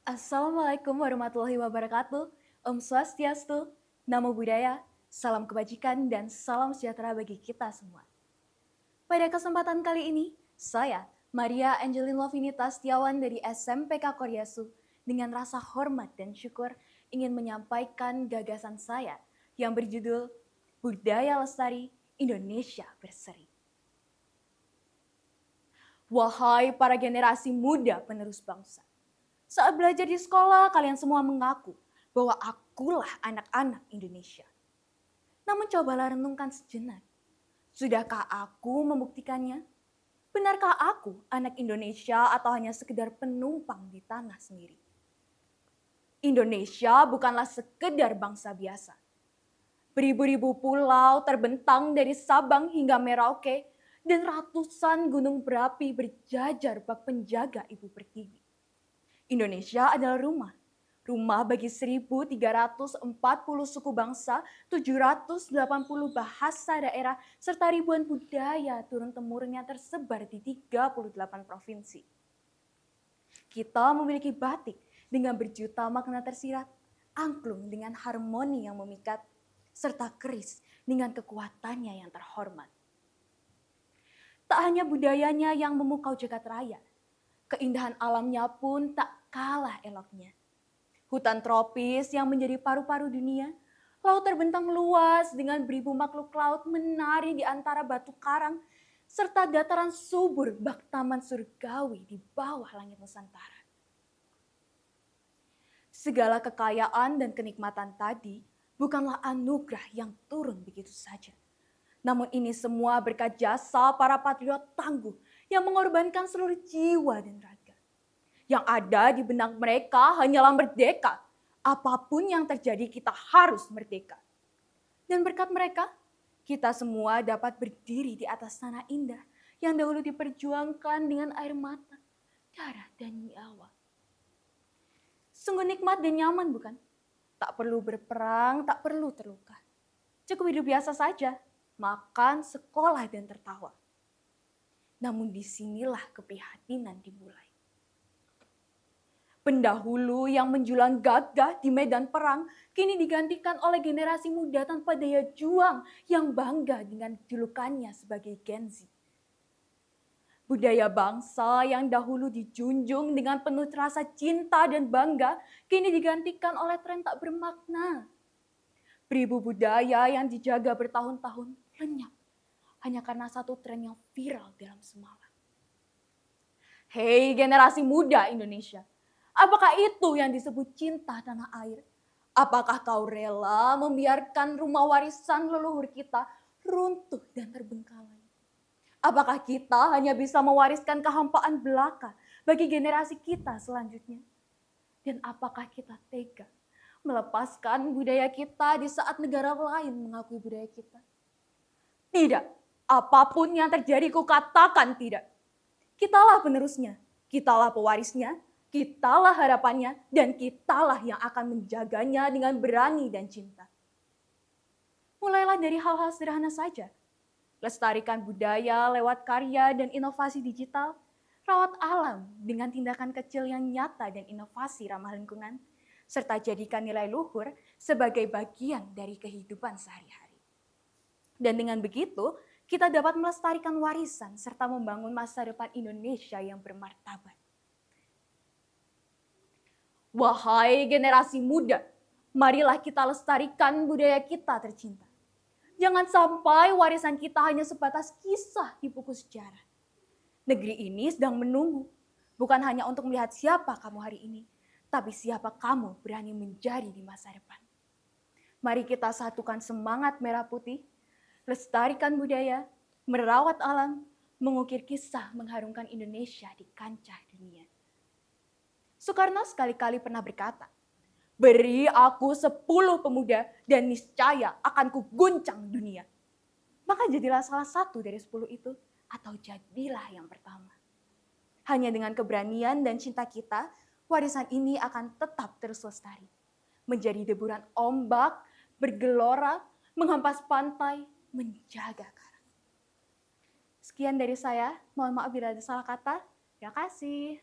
Assalamualaikum warahmatullahi wabarakatuh. Om Swastiastu, Namo Buddhaya, salam kebajikan dan salam sejahtera bagi kita semua. Pada kesempatan kali ini, saya, Maria Angelin Lovinita Setiawan dari SMPK Koryasu, dengan rasa hormat dan syukur ingin menyampaikan gagasan saya yang berjudul Budaya Lestari Indonesia Berseri. Wahai para generasi muda penerus bangsa, saat belajar di sekolah, kalian semua mengaku bahwa akulah anak-anak Indonesia. Namun cobalah renungkan sejenak. Sudahkah aku membuktikannya? Benarkah aku anak Indonesia atau hanya sekedar penumpang di tanah sendiri? Indonesia bukanlah sekedar bangsa biasa. Beribu-ribu pulau terbentang dari Sabang hingga Merauke dan ratusan gunung berapi berjajar bak penjaga Ibu Pertiwi. Indonesia adalah rumah bagi 1.340 suku bangsa, 780 bahasa daerah, serta ribuan budaya turun-temurun yang tersebar di 38 provinsi. Kita memiliki batik dengan berjuta makna tersirat, angklung dengan harmoni yang memikat, serta keris dengan kekuatannya yang terhormat. Tak hanya budayanya yang memukau jagat raya, keindahan alamnya pun tak kalah eloknya. Hutan tropis yang menjadi paru-paru dunia, laut terbentang luas dengan beribu makhluk laut menari di antara batu karang, serta dataran subur bak taman surgawi di bawah langit Nusantara. Segala kekayaan dan kenikmatan tadi bukanlah anugerah yang turun begitu saja. Namun ini semua berkat jasa para patriot tangguh yang mengorbankan seluruh jiwa dan raga. Yang ada di benak mereka hanyalah merdeka. Apapun yang terjadi kita harus merdeka. Dan berkat mereka, kita semua dapat berdiri di atas tanah indah yang dahulu diperjuangkan dengan air mata, darah, dan nyawa. Sungguh nikmat dan nyaman bukan? Tak perlu berperang, tak perlu terluka. Cukup hidup biasa saja, makan, sekolah, dan tertawa. Namun disinilah keprihatinan dimulai. Pendahulu yang menjulang gagah di medan perang kini digantikan oleh generasi muda tanpa daya juang yang bangga dengan julukannya sebagai Gen Z. Budaya bangsa yang dahulu dijunjung dengan penuh rasa cinta dan bangga kini digantikan oleh tren tak bermakna. Beribu budaya yang dijaga bertahun-tahun lenyap hanya karena satu tren yang viral dalam semalam. Hei generasi muda Indonesia, apakah itu yang disebut cinta tanah air? Apakah kau rela membiarkan rumah warisan leluhur kita runtuh dan terbengkalai? Apakah kita hanya bisa mewariskan kehampaan belaka bagi generasi kita selanjutnya? Dan apakah kita tega melepaskan budaya kita di saat negara lain mengakui budaya kita? Tidak, apapun yang terjadi kukatakan tidak. Kitalah penerusnya, kitalah pewarisnya, kitalah harapannya, dan kitalah yang akan menjaganya dengan berani dan cinta. Mulailah dari hal-hal sederhana saja. Lestarikan budaya lewat karya dan inovasi digital, rawat alam dengan tindakan kecil yang nyata dan inovasi ramah lingkungan, serta jadikan nilai luhur sebagai bagian dari kehidupan sehari-hari. Dan dengan begitu, kita dapat melestarikan warisan serta membangun masa depan Indonesia yang bermartabat. Wahai generasi muda, marilah kita lestarikan budaya kita tercinta. Jangan sampai warisan kita hanya sebatas kisah di buku sejarah. Negeri ini sedang menunggu, bukan hanya untuk melihat siapa kamu hari ini, tapi siapa kamu berani menjadi di masa depan. Mari kita satukan semangat merah putih, lestarikan budaya, merawat alam, mengukir kisah mengharumkan Indonesia di kancah dunia. Soekarno sekali-kali pernah berkata, beri aku 10 pemuda dan niscaya akan kuguncang dunia. Maka jadilah salah satu dari 10 itu atau jadilah yang pertama. Hanya dengan keberanian dan cinta kita, warisan ini akan tetap terus lestari. Menjadi deburan ombak, bergelora, menghempas pantai, menjaga karang. Sekian dari saya, mohon maaf bila ada salah kata. Terima kasih.